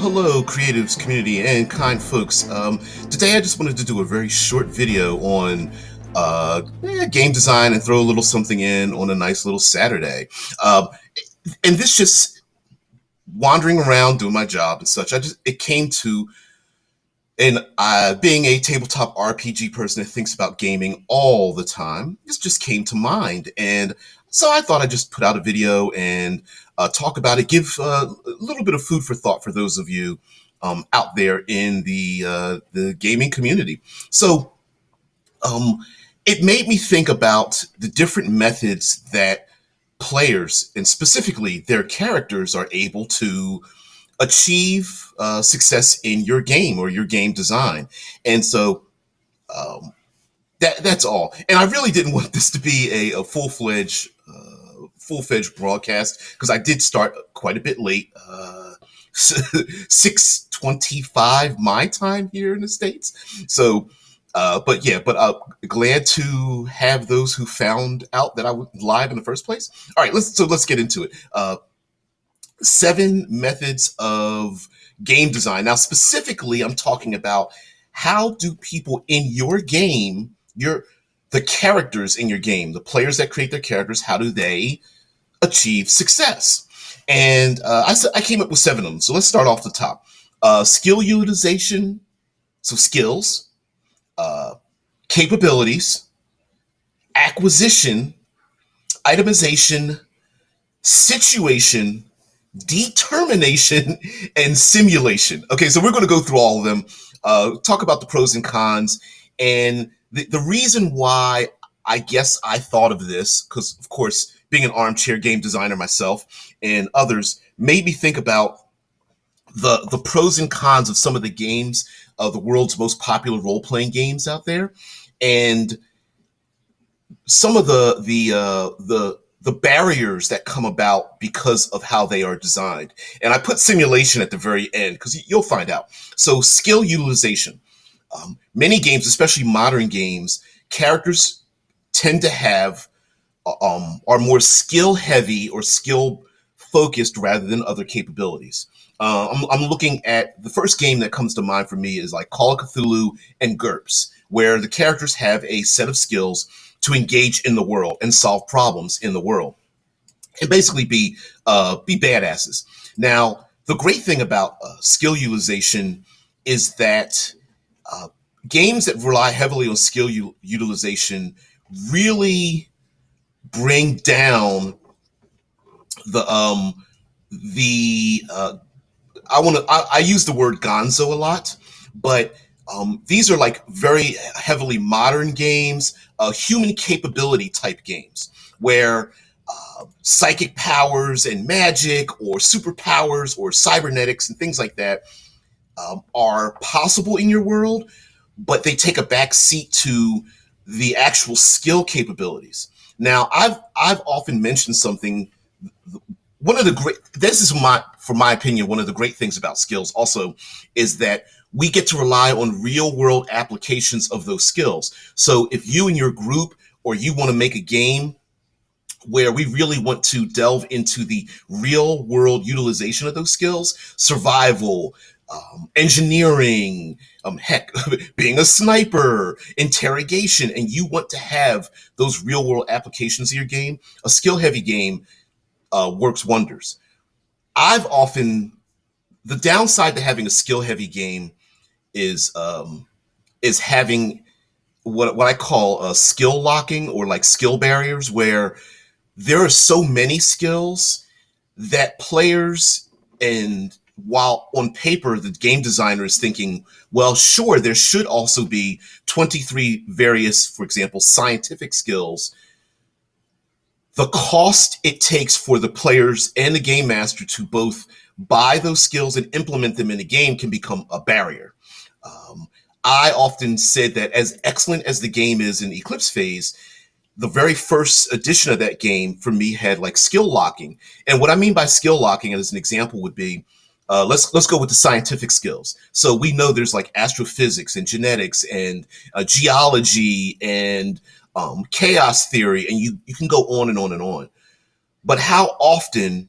Hello, creatives, community, and kind folks. Today I just wanted to do a very short video on game design and throw a little something in on a nice little Saturday. Um, and this just wandering around doing my job and such. It came to, and being a tabletop RPG person that thinks about gaming all the time, this just came to mind. And so I thought I'd just put out a video and talk about it, give a little bit of food for thought for those of you out there in the gaming community. So um, it made me think about the different methods that players and specifically their characters are able to achieve success in your game or your game design. And so um, that's all. And I really didn't want this to be a full-fledged broadcast because I did start quite a bit late, 6:25 my time here in the States. So, but glad to have those who found out that I was live in the first place. All right, let's get into it. 7 methods of game design. Now, specifically, I'm talking about how do people in your game, the characters in your game, the players that create their characters, how do they achieve success? And I came up with 7 of them. So let's start off the top. Skill utilization, so skills, uh, capabilities, acquisition, itemization, situation, determination, and simulation. Okay, so we're going to go through all of them, talk about the pros and cons, and the reason why I guess I thought of this, because of course, being an armchair game designer myself and others made me think about the pros and cons of some of the games, the world's most popular role-playing games out there, and some of the barriers that come about because of how they are designed. And I put simulation at the very end because you'll find out. So skill utilization. Many games, especially modern games, characters tend to have are more skill heavy or skill focused rather than other capabilities. I'm looking at the first game that comes to mind for me is like Call of Cthulhu and GURPS, where the characters have a set of skills to engage in the world and solve problems in the world, and basically be badasses. Now, the great thing about skill utilization is that uh, games that rely heavily on skill utilization really bring down the I use the word gonzo a lot, but these are like very heavily modern games, human capability type games where psychic powers and magic or superpowers or cybernetics and things like that are possible in your world, but they take a back seat to the actual skill capabilities. Now, I've often mentioned something. One of the great this is my for my opinion one of the great things about skills also is that we get to rely on real world applications of those skills. So if you and your group or you want to make a game where we really want to delve into the real world utilization of those skills, survival, engineering, heck, being a sniper, interrogation, and you want to have those real world applications of your game, a skill heavy game works wonders. I've often the downside to having a skill heavy game is having what I call skill locking or like skill barriers, where there are so many skills that players, and while on paper the game designer is thinking, well, sure, there should also be 23 various, for example, scientific skills. The cost it takes for the players and the game master to both buy those skills and implement them in the game can become a barrier. Um, I often said that as excellent as the game is in Eclipse phase, the very first edition of that game for me had like skill locking. And what I mean by skill locking, as an example, would be let's go with the scientific skills. So we know there's like astrophysics and genetics and geology and chaos theory, and you can go on and on and on. But how often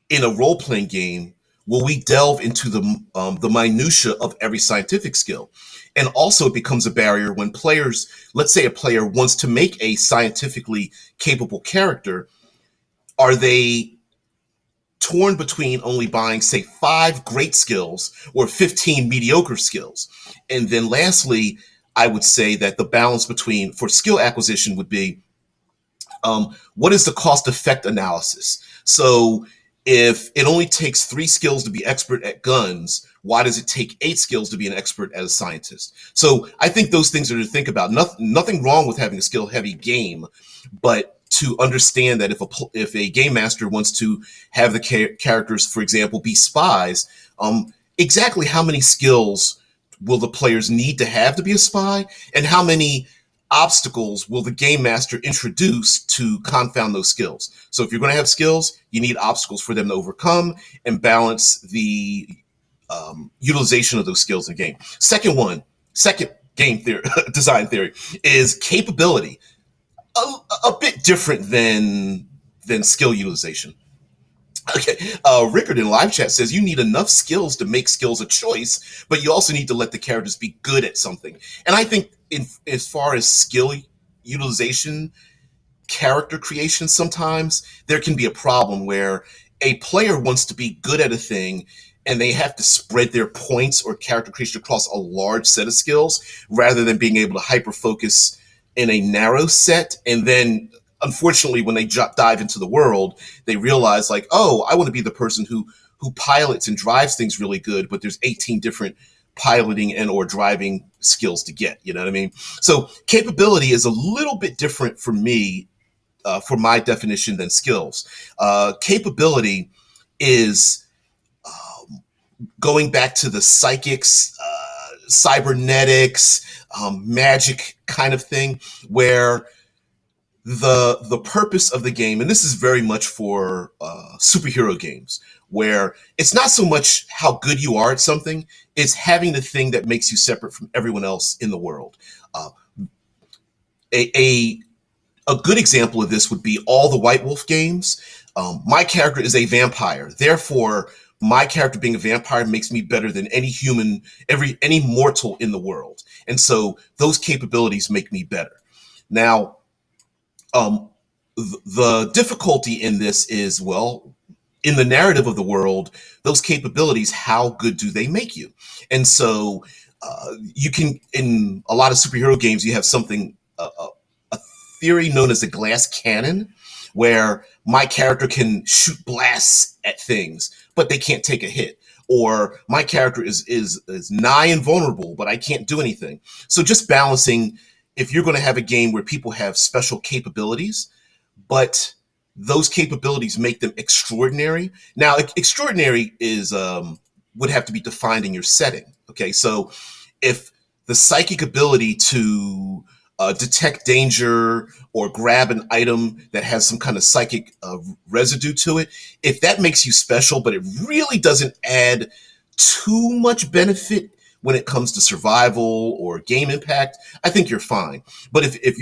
in a role playing game will we delve into the minutia of every scientific skill? And also, it becomes a barrier when players, let's say a player wants to make a scientifically capable character, are they torn between only buying, say, 5 great skills or 15 mediocre skills? And then lastly, I would say that the balance between for skill acquisition would be what is the cost effect analysis? So if it only takes 3 skills to be expert at guns, why does it take 8 skills to be an expert as a scientist? So I think those things are to think about. Nothing wrong with having a skill heavy game, but to understand that if a game master wants to have the characters, for example, be spies, exactly how many skills will the players need to have to be a spy, and how many obstacles will the game master introduce to confound those skills? So if you're going to have skills, you need obstacles for them to overcome and balance the utilization of those skills in the game. Second game theory, design theory is capability. A bit different than skill utilization. Okay, Rickard in live chat says you need enough skills to make skills a choice, but you also need to let the characters be good at something. And I think, as far as skill utilization, character creation, sometimes there can be a problem where a player wants to be good at a thing and they have to spread their points or character creation across a large set of skills rather than being able to hyper focus in a narrow set. And then unfortunately, when they dive into the world, they realize, like, oh, I want to be the person who pilots and drives things really good, but there's 18 different piloting and or driving skills to get. You know what I mean? So capability is a little bit different for me, for my definition, than skills. Capability is going back to the psychics, cybernetics, magic kind of thing, where the purpose of the game, and this is very much for superhero games, where it's not so much how good you are at something, it's having the thing that makes you separate from everyone else in the world. Uh, a, a a good example of this would be all the White Wolf games. My character is a vampire, therefore my character being a vampire makes me better than any human, any mortal in the world, and so those capabilities make me better. Now, um, the difficulty in this is, well, in the narrative of the world, those capabilities, how good do they make you? And so you can, in a lot of superhero games, you have something, a theory known as the glass cannon, where my character can shoot blasts at things, but they can't take a hit. Or my character is nigh invulnerable, but I can't do anything. So just balancing, if you're going to have a game where people have special capabilities, but those capabilities make them extraordinary. Now, extraordinary is would have to be defined in your setting. Okay, so if the psychic ability to detect danger or grab an item that has some kind of psychic residue to it, if that makes you special, but it really doesn't add too much benefit when it comes to survival or game impact, I think you're fine. But if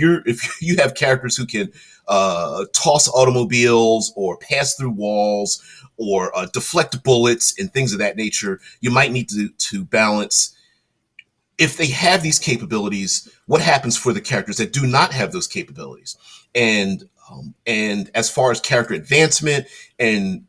you have characters who can toss automobiles or pass through walls or deflect bullets and things of that nature, you might need to balance, if they have these capabilities, what happens for the characters that do not have those capabilities? And as far as character advancement and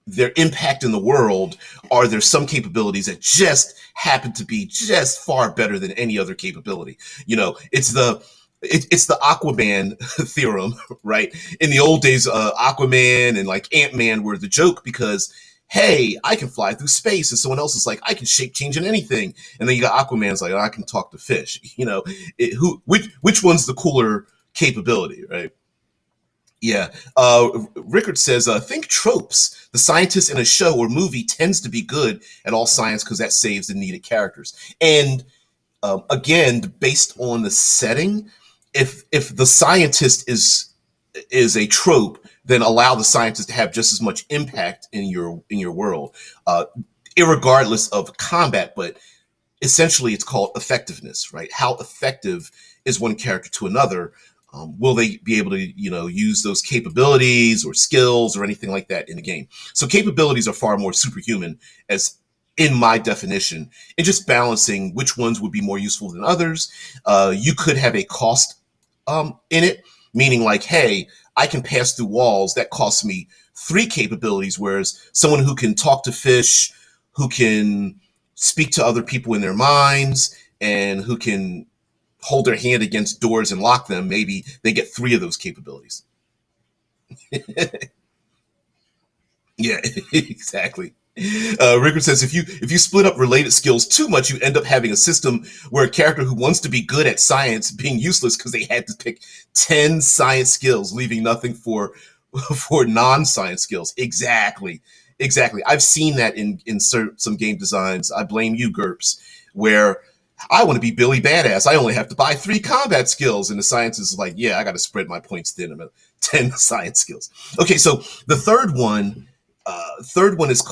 their impact in the world, are there some capabilities that just happen to be just far better than any other capability? You know, it's the Aquaman theorem, right? In the old days, Aquaman and like Ant-Man were the joke because, hey, I can fly through space, and someone else is like, I can shape change in anything, and then you got Aquaman's like, oh, I can talk to fish. You know, which one's the cooler capability, right? Yeah. Rickard says, think tropes. The scientist in a show or movie tends to be good at all science because that saves the needed characters. And again, based on the setting, if the scientist is a trope, then allow the scientist to have just as much impact in your world, irregardless of combat. But essentially, it's called effectiveness, right? How effective is one character to another? Will they be able to, use those capabilities or skills or anything like that in the game? So capabilities are far more superhuman, as in my definition, and just balancing which ones would be more useful than others. You could have a cost in it, meaning like, hey, I can pass through walls. That costs me three capabilities, whereas someone who can talk to fish, who can speak to other people in their minds, and who can hold their hand against doors and lock them, maybe they get three of those capabilities. Yeah, exactly. Rickard says if you split up related skills too much, you end up having a system where a character who wants to be good at science being useless because they had to pick 10 science skills, leaving nothing for for non-science skills. Exactly, exactly. I've seen that in some game designs. I blame you, GURPS, where I want to be Billy Badass. I only have to buy 3 combat skills, and the science is like, yeah, I got to spread my points thin about 10 science skills. Okay, so the third one is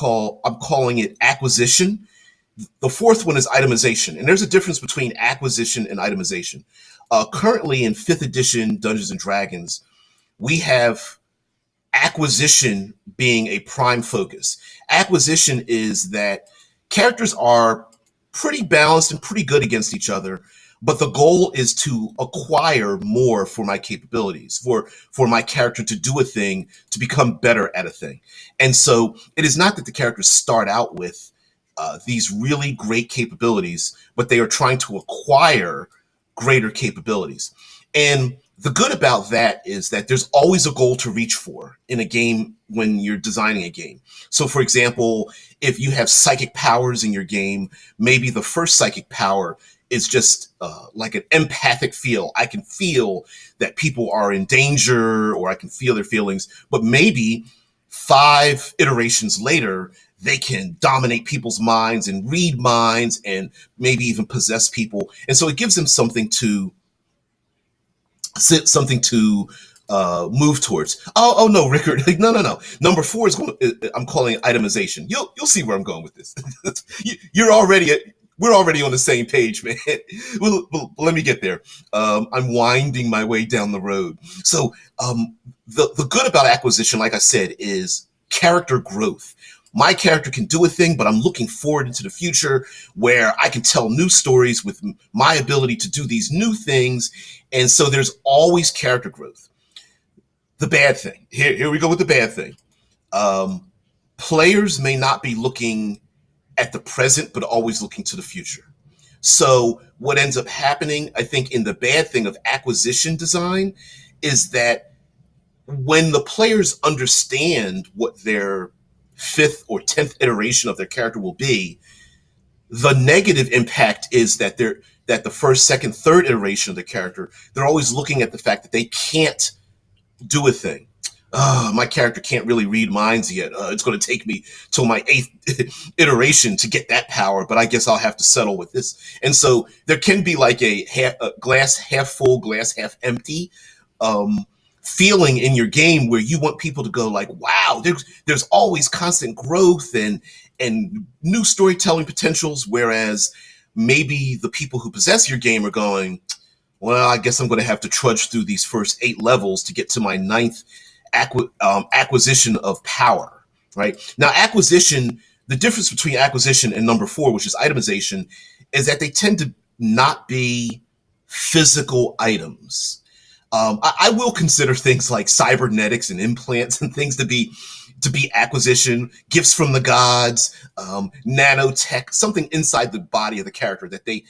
I'm calling it acquisition. The fourth one is itemization. And there's a difference between acquisition and itemization. Currently in 5th edition Dungeons and Dragons, we have acquisition being a prime focus. Acquisition is that characters are pretty balanced and pretty good against each other, but the goal is to acquire more for my capabilities, for my character to do a thing, to become better at a thing. And so it is not that the characters start out with these really great capabilities, but they are trying to acquire greater capabilities. And the good about that is that there's always a goal to reach for in a game when you're designing a game. So, for example, if you have psychic powers in your game, maybe the first psychic power is just like an empathic feel. I can feel that people are in danger, or I can feel their feelings. But maybe 5 iterations later, they can dominate people's minds and read minds and maybe even possess people. And so it gives them something to move towards. Oh no, Rickard, no. Number 4 is I'm calling it itemization. You'll see where I'm going with this. You're already we're already on the same page, man. Well, let me get there. I'm winding my way down the road. So the good about acquisition, like I said, is character growth. My character can do a thing, but I'm looking forward into the future where I can tell new stories with my ability to do these new things. And so there's always character growth. The bad thing, here we go with the bad thing. Players may not be looking at the present, but always looking to the future. So what ends up happening, I think, in the bad thing of acquisition design is that when the players understand what their 5th or 10th iteration of their character will be, the negative impact is that the first, second, third iteration of the character, they're always looking at the fact that they can't do a thing. My character can't really read minds yet. It's going to take me till my 8th iteration to get that power, but I guess I'll have to settle with this. And so there can be like a glass half full, glass half empty feeling in your game where you want people to go like, wow, there's always constant growth and new storytelling potentials, whereas maybe the people who possess your game are going, well, I guess I'm going to have to trudge through these first 8 levels to get to my 9th acquisition of power, right? Now, acquisition, the difference between acquisition and number 4, which is itemization, is that they tend to not be physical items. I will consider things like cybernetics and implants and things to be acquisition, gifts from the gods, nanotech, something inside the body of the character that they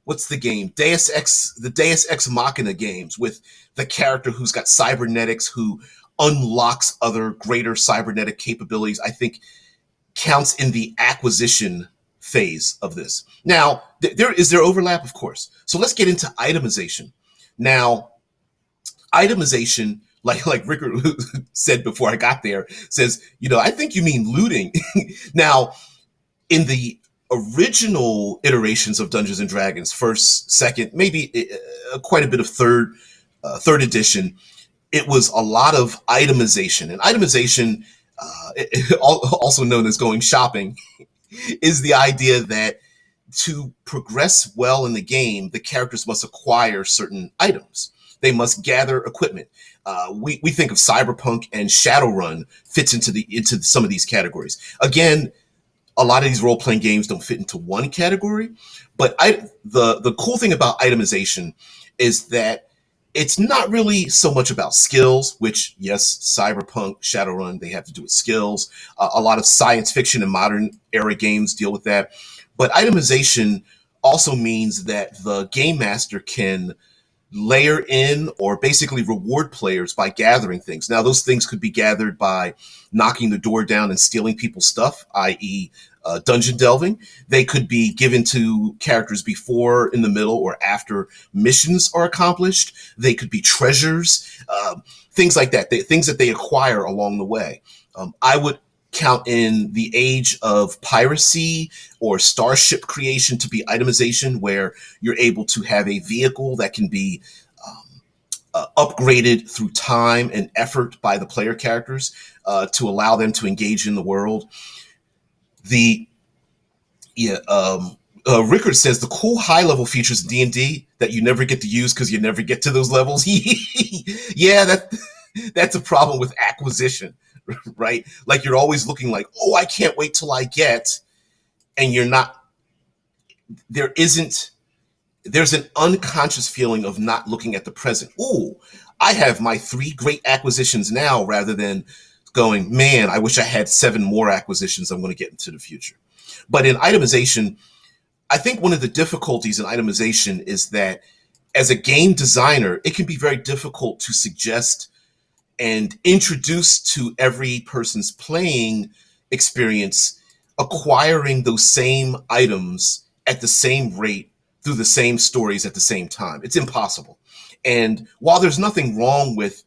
what's the game? The Deus Ex Machina games with the character who's got cybernetics, who unlocks other greater cybernetic capabilities, I think counts in the acquisition phase of this. Now, there is overlap, of course. So let's get into itemization. Now, itemization, like Rickard said before I got there, says, I think you mean looting. Now, in the original iterations of Dungeons and Dragons, first, second, maybe quite a bit of third edition, it was a lot of itemization. And itemization, also known as going shopping, is the idea that to progress well in the game, the characters must acquire certain items. They must gather equipment. We think of Cyberpunk and Shadowrun fits into some of these categories. Again, a lot of these role playing games don't fit into one category, but the cool thing about itemization is that it's not really so much about skills, which yes, Cyberpunk, Shadowrun, they have to do with skills. A lot of science fiction and modern era games deal with that, but itemization also means that the game master can layer in or basically reward players by gathering things. Now, those things could be gathered by knocking the door down and stealing people's stuff, i.e., dungeon delving. They could be given to characters before, in the middle, or after missions are accomplished. They could be treasures, things like that, things that they acquire along the way. I would count in the age of piracy or starship creation to be itemization, where you're able to have a vehicle that can be upgraded through time and effort by the player characters to allow them to engage in the world. The Rickard says the cool high level features in D&D that you never get to use because you never get to those levels. Yeah, that's a problem with acquisition, right? Like you're always looking like, oh, I can't wait till I get, and you're not. There isn't. There's an unconscious feeling of not looking at the present. Ooh, I have my 3 great acquisitions now, rather than going, man, I wish I had 7 more acquisitions I'm going to get into the future. But in itemization, I think one of the difficulties in itemization is that as a game designer, it can be very difficult to suggest and introduce to every person's playing experience acquiring those same items at the same rate through the same stories at the same time. It's impossible. And while there's nothing wrong with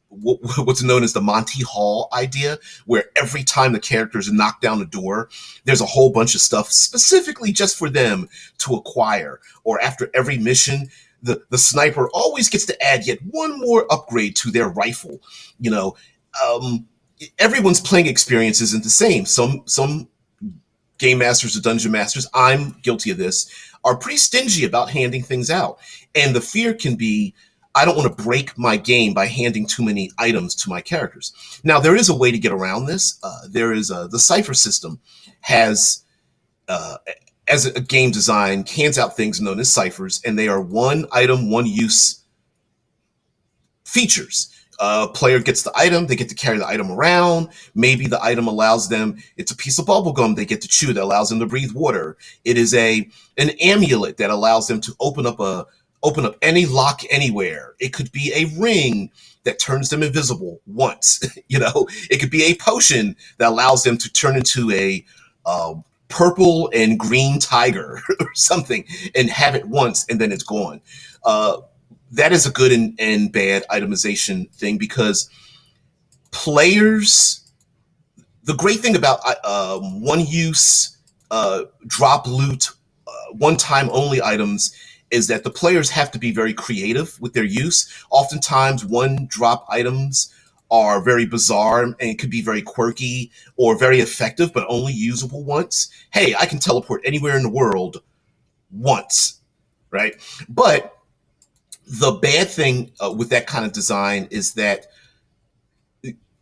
what's known as the Monty Hall idea, where every time the characters knock down the door, there's a whole bunch of stuff specifically just for them to acquire, or after every mission, the sniper always gets to add yet one more upgrade to their rifle. You know, everyone's playing experience isn't the same. Some game masters or dungeon masters, I'm guilty of this, are pretty stingy about handing things out. And the fear can be, I don't want to break my game by handing too many items to my characters. Now, there is a way to get around this. The Cypher system has, as a game design, hands out things known as ciphers, and they are one item, one use features. Player gets the item, they get to carry the item around. Maybe the item allows them, it's a piece of bubble gum they get to chew that allows them to breathe water. It is an amulet that allows them to open up any lock anywhere. It could be a ring that turns them invisible once. It could be a potion that allows them to turn into a purple and green tiger or something and have it once and then it's gone. That is a good and bad itemization thing, because players, the great thing about one use, drop loot, one time only items is that the players have to be very creative with their use. Oftentimes one drop items are very bizarre and could be very quirky or very effective, but only usable once. Hey, I can teleport anywhere in the world once, right? But the bad thing with that kind of design is that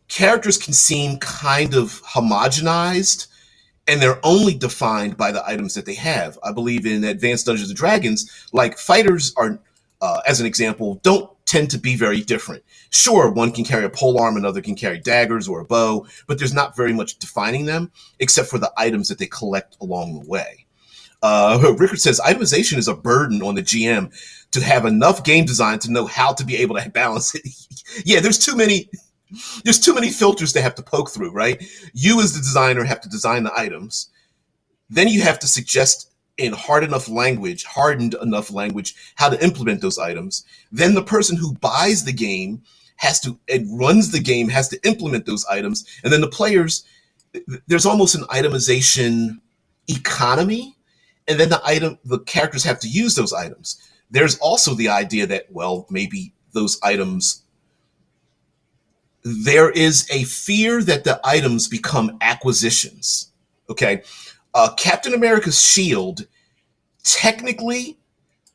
characters can seem kind of homogenized, and they're only defined by the items that they have. I believe in Advanced Dungeons and Dragons, like fighters are, as an example, don't tend to be very different. Sure, one can carry a polearm, another can carry daggers or a bow, but there's not very much defining them except for the items that they collect along the way. Rickard says itemization is a burden on the GM to have enough game design to know how to be able to balance it. Yeah, there's too many filters they have to poke through, right? You as the designer have to design the items. Then you have to suggest in hardened enough language, how to implement those items. Then the person who buys the game and runs the game has to implement those items. And then the players, there's almost an itemization economy. And then the characters have to use those items. There's also the idea that, well, maybe those items, there is a fear that the items become acquisitions. Okay. Captain America's shield, technically,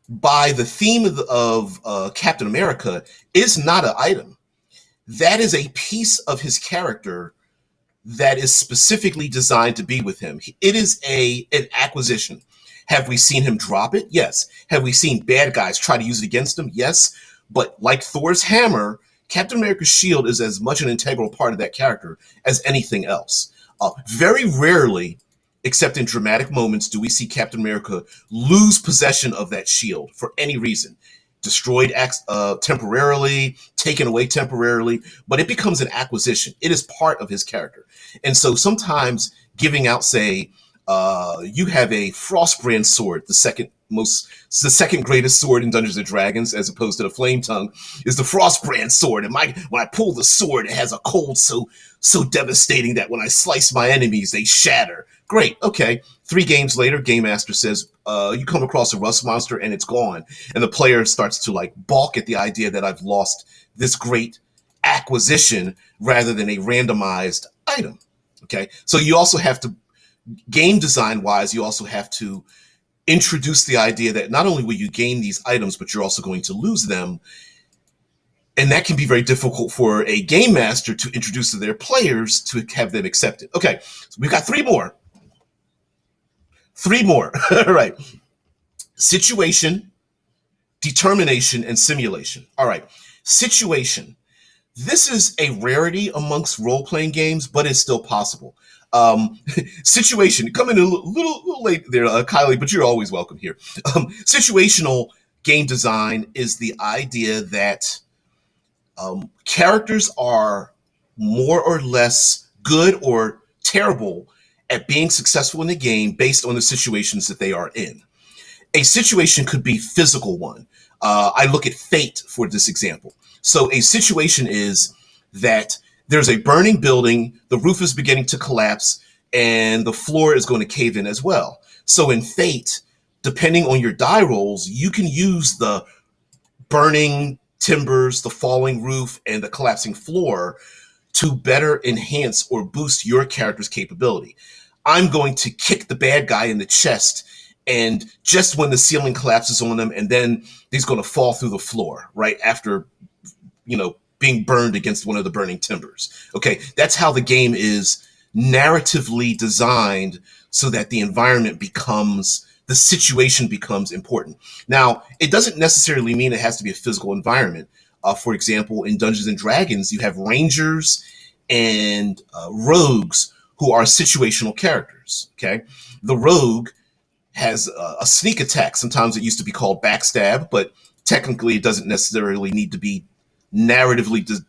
by the theme of Captain America, is not an item. That is a piece of his character that is specifically designed to be with him. It is an acquisition. Have we seen him drop it? Yes. Have we seen bad guys try to use it against him? Yes. But like Thor's hammer, Captain America's shield is as much an integral part of that character as anything else. Very rarely, except in dramatic moments, do we see Captain America lose possession of that shield for any reason. Destroyed temporarily, taken away temporarily, but it becomes an acquisition. It is part of his character. And so sometimes giving out, say, you have a Frostbrand sword, the second greatest sword in Dungeons and Dragons, as opposed to the Flame Tongue, is the Frostbrand sword. And when I pull the sword, it has a cold so devastating that when I slice my enemies, they shatter. Great. Okay. 3 games later, Game Master says, you come across a rust monster and it's gone. And the player starts to like balk at the idea that I've lost this great acquisition rather than a randomized item. Okay. So you also have to, game design wise, you also have to introduce the idea that not only will you gain these items, but you're also going to lose them. And that can be very difficult for a game master to introduce to their players to have them accept it. Okay, so we've got 3 more. 3 more. All right. Situation, determination, and simulation. All right. Situation. This is a rarity amongst role-playing games, but it's still possible. Situation, coming in a little late there, Kylie, but you're always welcome here. Situational game design is the idea that characters are more or less good or terrible at being successful in the game based on the situations that they are in. A situation could be physical one. I look at Fate for this example. So a situation is that there's a burning building, the roof is beginning to collapse, and the floor is going to cave in as well. So in Fate, depending on your die rolls, you can use the burning timbers, the falling roof, and the collapsing floor to better enhance or boost your character's capability. I'm going to kick the bad guy in the chest, and just when the ceiling collapses on them, and then he's going to fall through the floor right after, being burned against one of the burning timbers. Okay, that's how the game is narratively designed so that the situation becomes important. Now, it doesn't necessarily mean it has to be a physical environment. For example, in Dungeons and Dragons, you have rangers and rogues who are situational characters. Okay, the rogue has a sneak attack. Sometimes it used to be called backstab, but technically it doesn't necessarily need to be narratively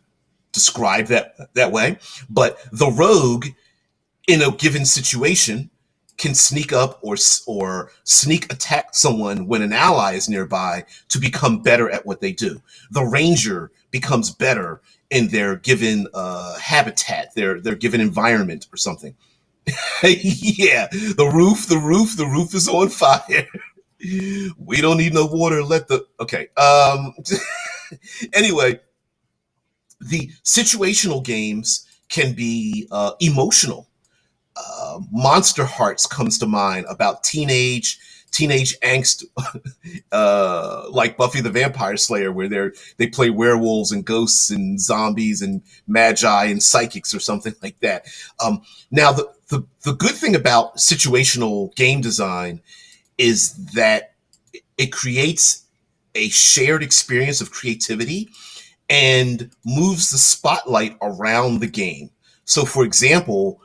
described that way. But the rogue in a given situation can sneak up or sneak attack someone when an ally is nearby to become better at what they do. The ranger becomes better in their given habitat, their given environment or something. Yeah, the roof is on fire. We don't need no water. Okay. Anyway, the situational games can be emotional. Monster Hearts comes to mind about teenage angst, like Buffy the Vampire Slayer, where they play werewolves and ghosts and zombies and magi and psychics or something like that. Now, the good thing about situational game design is that it creates a shared experience of creativity and moves the spotlight around the game. So, for example,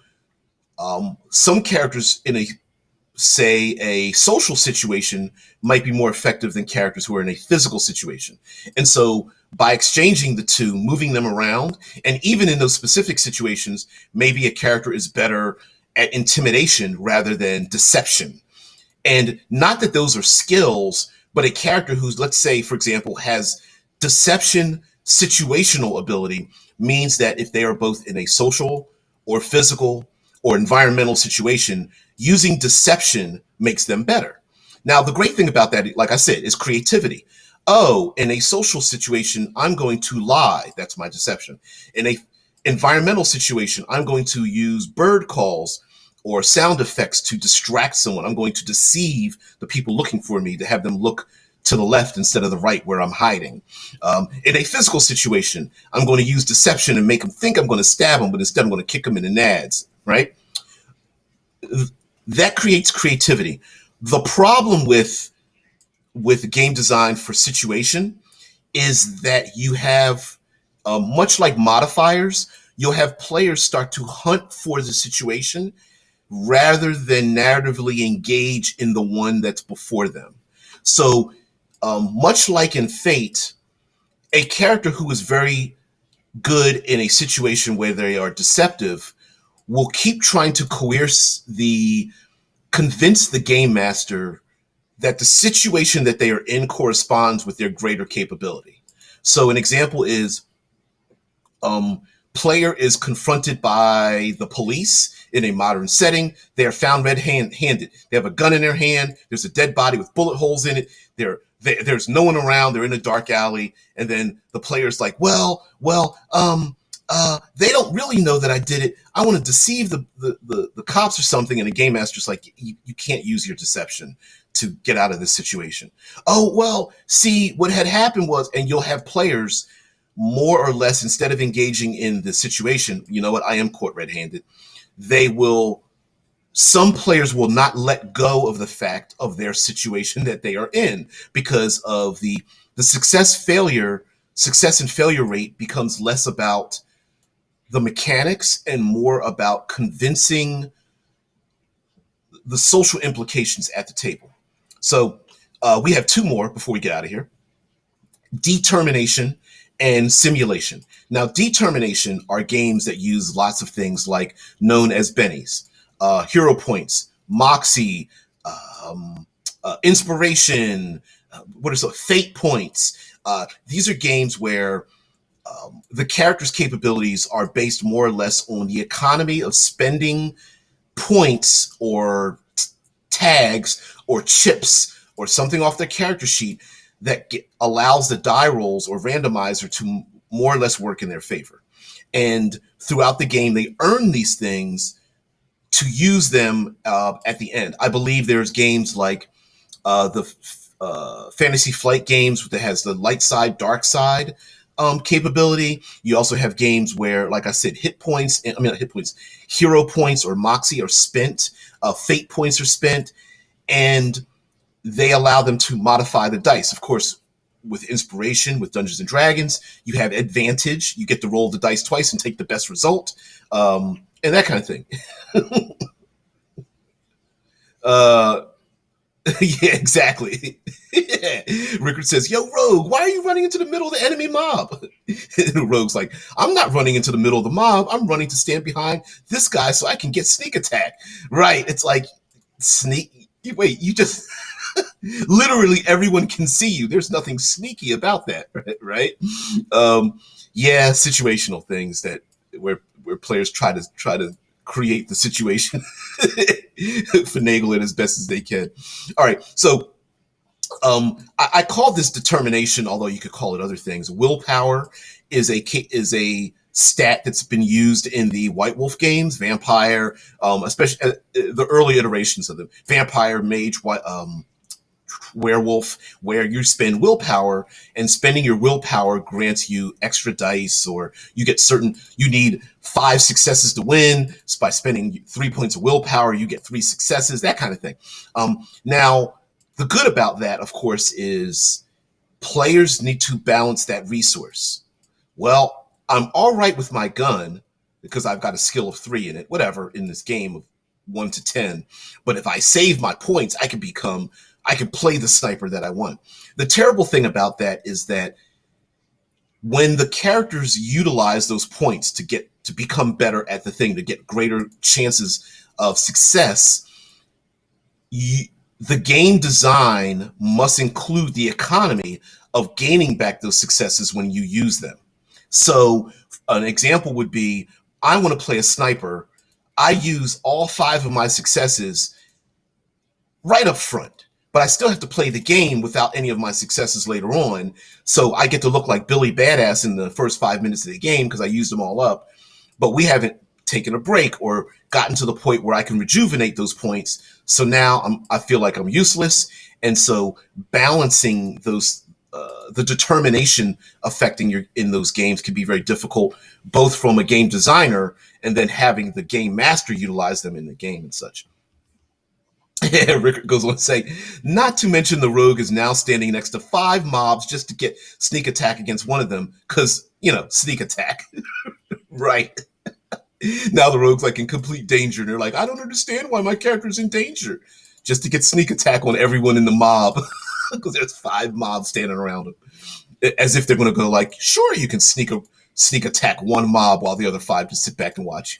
some characters in a social situation might be more effective than characters who are in a physical situation. And so by exchanging the two, moving them around, and even in those specific situations, maybe a character is better at intimidation rather than deception. And not that those are skills, but a character who's, let's say, for example, has deception situational ability means that if they are both in a social or physical or environmental situation, using deception makes them better. Now, the great thing about that, like I said, is creativity. Oh, in a social situation, I'm going to lie. That's my deception. In a environmental situation, I'm going to use bird calls or sound effects to distract someone. I'm going to deceive the people looking for me to have them look to the left instead of the right where I'm hiding. In a physical situation, I'm going to use deception and make them think I'm going to stab them, but instead I'm going to kick them in the nads, right? That creates creativity. The problem with game design for situation is that you have, much like modifiers, you'll have players start to hunt for the situation rather than narratively engage in the one that's before them. So, much like in Fate, a character who is very good in a situation where they are deceptive will keep trying to convince the game master that the situation that they are in corresponds with their greater capability. So an example is, player is confronted by the police in a modern setting. They are found red-handed. They have a gun in their hand. There's a dead body with bullet holes in it. There's no one around. They're in a dark alley. And then the player's like, they don't really know that I did it. I want to deceive the cops or something. And the game master's like, you can't use your deception to get out of this situation. Oh, well, see, what had happened was, and you'll have players more or less, instead of engaging in the situation, you know what, I am caught red-handed, some players will not let go of the fact of their situation that they are in because of the success and failure rate becomes less about the mechanics and more about convincing the social implications at the table. So we have two more before we get out of here: determination and simulation. Now, determination are games that use lots of things like known as bennies, hero points, moxie, inspiration, fate points. These are games where the character's capabilities are based more or less on the economy of spending points or tags or chips or something off their character sheet that allows the die rolls or randomizer to more or less work in their favor. And throughout the game, they earn these things to use them at the end. I believe there's games like the Fantasy Flight games that has the light side, dark side capability. You also have games where, like I said, hero points or moxie are spent, fate points are spent, and they allow them to modify the dice. Of course, with inspiration, with Dungeons and Dragons, you have advantage. You get to roll the dice twice and take the best result, and that kind of thing. Yeah, exactly. Rickard says, "Yo, Rogue, why are you running into the middle of the enemy mob?" Rogue's like, "I'm not running into the middle of the mob. I'm running to stand behind this guy so I can get sneak attack." Right? It's like, sneak. Wait, you just literally everyone can see you. There's nothing sneaky about that, right? Yeah, situational things that where players try to create the situation, finagle it as best as they can. All right, so I call this determination, although you could call it other things. Willpower is a stat that's been used in the White Wolf games, Vampire, especially the early iterations of them, Vampire, Mage, Werewolf, where you spend willpower, and spending your willpower grants you extra dice, or you need 5 successes to win. So by spending 3 points of willpower, you get 3 successes, that kind of thing. Now, the good about that, of course, is players need to balance that resource. Well, I'm all right with my gun because I've got a skill of 3 in it, whatever, in this game of 1 to 10. But if I save my points, I can play the sniper that I want. The terrible thing about that is that when the characters utilize those points to become better at the thing, to get greater chances of success, the game design must include the economy of gaining back those successes when you use them. So an example would be, I want to play a sniper. I use all 5 of my successes right up front, but I still have to play the game without any of my successes later on. So I get to look like Billy Badass in the first 5 minutes of the game because I used them all up. But we haven't taken a break or gotten to the point where I can rejuvenate those points. So now I feel like I'm useless. And so balancing those, the determination affecting your in those games can be very difficult, both from a game designer and then having the game master utilize them in the game and such. Rickard goes on to say, not to mention the rogue is now standing next to 5 mobs just to get sneak attack against one of them, because, sneak attack. Right. Now the rogue's like in complete danger, and they're like, I don't understand why my character's in danger. Just to get sneak attack on everyone in the mob, because there's 5 mobs standing around them. As if they're going to go like, sure, you can sneak attack one mob while the other 5 just sit back and watch.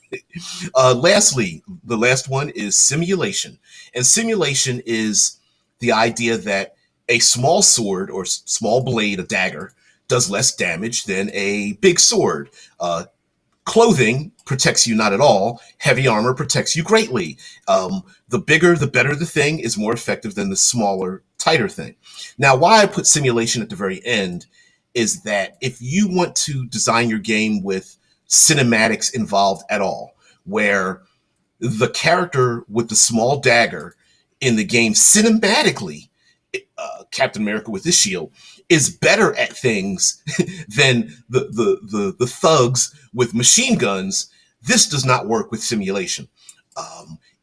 Lastly, the last one is simulation. And simulation is the idea that a small sword or small blade, a dagger, does less damage than a big sword. Clothing protects you not at all. Heavy armor protects you greatly. The bigger, the better the thing is more effective than the smaller, tighter thing. Now, why I put simulation at the very end is that if you want to design your game with cinematics involved at all, where the character with the small dagger in the game cinematically, Captain America with his shield, is better at things than the thugs with machine guns, this does not work with simulation.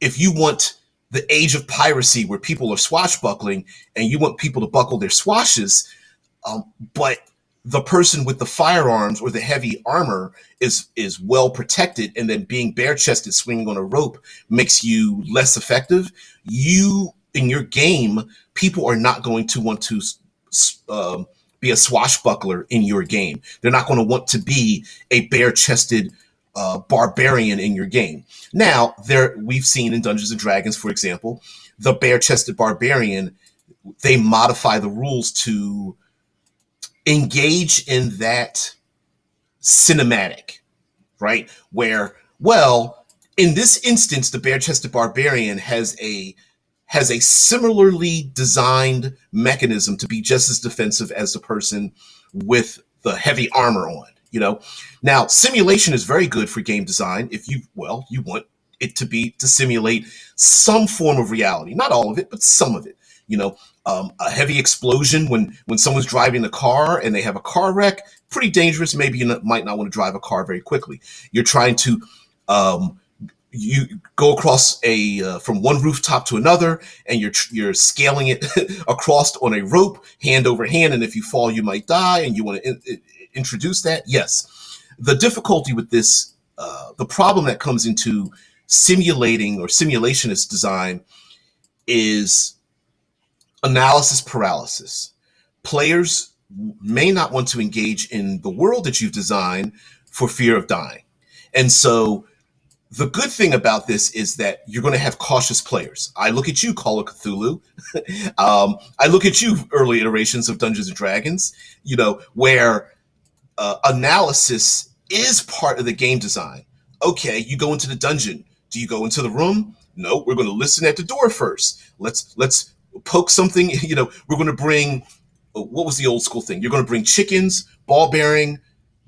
If you want the age of piracy where people are swashbuckling and you want people to buckle their swashes, but the person with the firearms or the heavy armor is well protected, and then being bare chested swinging on a rope makes you less effective, you in your game, people are not going to want to be a swashbuckler in your game. They're not going to want to be a bare-chested barbarian in your game. Now, we've seen in Dungeons and Dragons, for example, the bare-chested barbarian, they modify the rules to engage in that cinematic, right? Where, well, in this instance, the bare-chested barbarian has a similarly designed mechanism to be just as defensive as the person with the heavy armor on, Now, simulation is very good for game design if you want it to simulate some form of reality. Not all of it, but some of it. A heavy explosion when someone's driving the car and they have a car wreck, pretty dangerous. Maybe you might not want to drive a car very quickly. You're trying to you go across from one rooftop to another, and you're scaling it across on a rope, hand over hand, and if you fall, you might die, and you want to introduce that. Yes. The difficulty with this, the problem that comes into simulating or simulationist design is analysis paralysis. Players may not want to engage in the world that you've designed for fear of dying. And so the good thing about this is that you're going to have cautious players. I look at you, Call of Cthulhu. I look at you, early iterations of Dungeons and Dragons, where analysis is part of the game design. Okay, you go into the dungeon. Do you go into the room? No, we're going to listen at the door first. Let's poke something. We're going to bring, what was the old school thing? You're going to bring chickens, ball bearing,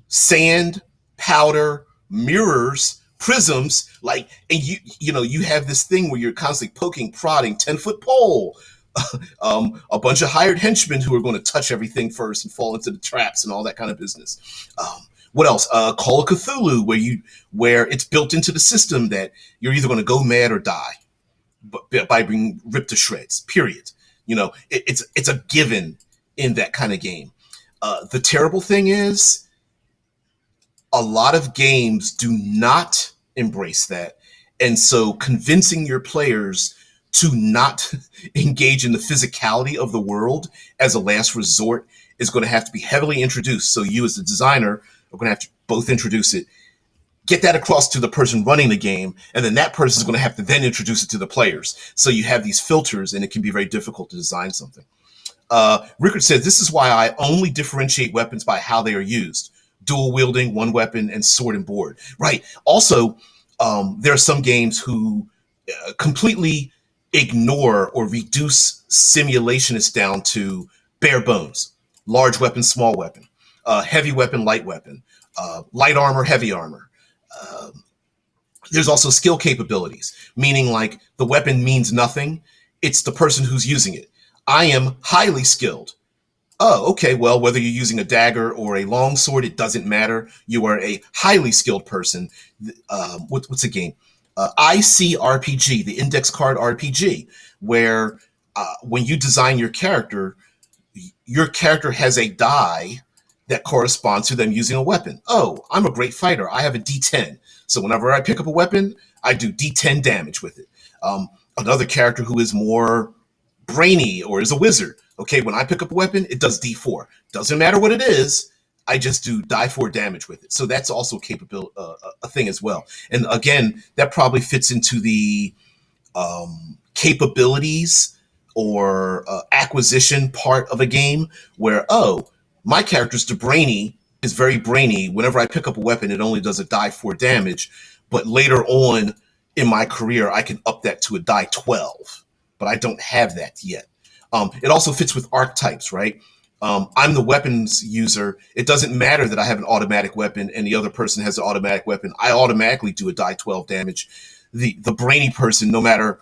sand, powder, mirrors, prisms, and you have this thing where you're constantly poking, prodding, 10-foot pole, a bunch of hired henchmen who are going to touch everything first and fall into the traps and all that kind of business. What else? Call of Cthulhu, where it's built into the system that you're either going to go mad or die, by being ripped to shreds. Period. It's a given in that kind of game. The terrible thing is, a lot of games do not embrace that. And so convincing your players to not engage in the physicality of the world as a last resort is going to have to be heavily introduced. So you as the designer are going to have to both introduce it, get that across to the person running the game, and then that person is going to have to then introduce it to the players. So you have these filters, and it can be very difficult to design something. Rickard says, this is why I only differentiate weapons by how they are used. Dual wielding, one weapon, and sword and board. Right. Also, there are some games who completely ignore or reduce simulationists down to bare bones. Large weapon, small weapon, heavy weapon, light armor, heavy armor. There's also skill capabilities, meaning like the weapon means nothing. It's the person who's using it. I am highly skilled. Oh, okay. Well, whether you're using a dagger or a longsword, it doesn't matter. You are a highly skilled person. What's the game? ICRPG, the Index Card RPG, where when you design your character has a die that corresponds to them using a weapon. Oh, I'm a great fighter. I have a D10. So whenever I pick up a weapon, I do D10 damage with it. Another character who is more brainy or is a wizard. Okay, when I pick up a weapon, it does D4. Doesn't matter what it is. I just do die 4 damage with it. So that's also capable a thing as well. And again, that probably fits into the capabilities or acquisition part of a game where, oh, my character's the brainy is very brainy. Whenever I pick up a weapon, it only does a die 4 damage. But later on in my career, I can up that to a die 12. But I don't have that yet. It also fits with archetypes, right? I'm the weapons user. It doesn't matter that I have an automatic weapon and the other person has an automatic weapon. I automatically do a die 12 damage. The brainy person, no matter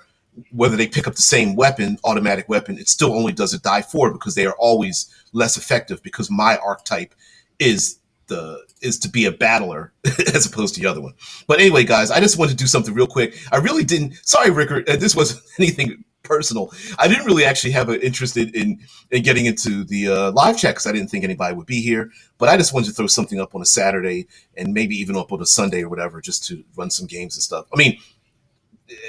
whether they pick up the same weapon, automatic weapon, it still only does a die 4 because they are always less effective because my archetype is to be a battler as opposed to the other one. But anyway, guys, I just wanted to do something real quick. I really didn't. Sorry, Rickard. This wasn't anything personal. I didn't really actually have an interest in getting into the live chat because I didn't think anybody would be here. But I just wanted to throw something up on a Saturday and maybe even up on a Sunday or whatever, just to run some games and stuff. I mean,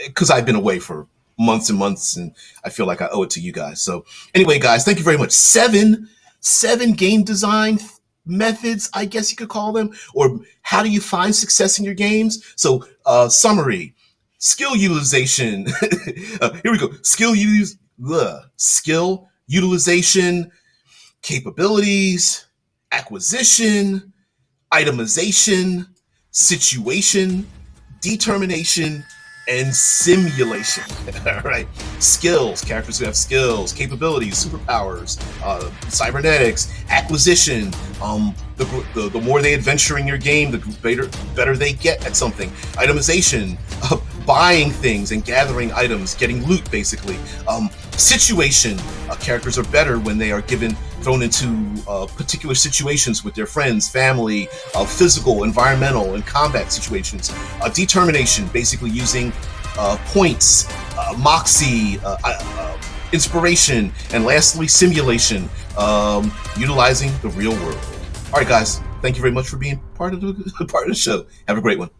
because I've been away for months and months, and I feel like I owe it to you guys. So anyway, guys, thank you very much. Seven game design methods, I guess you could call them, or how do you find success in your games? So summary, skill utilization. Here we go. Skill utilization, capabilities, acquisition, itemization, situation, determination, and simulation. All right. Skills, characters who have skills, capabilities, superpowers, cybernetics, acquisition. The more they adventure in your game, the better they get at something. Itemization, buying things and gathering items, getting loot, basically. Situation, characters are better when they are thrown into particular situations with their friends, family, physical, environmental, and combat situations. Determination, basically using points, moxie, inspiration, and lastly, simulation, utilizing the real world. All right, guys, thank you very much for being part of the show. Have a great one.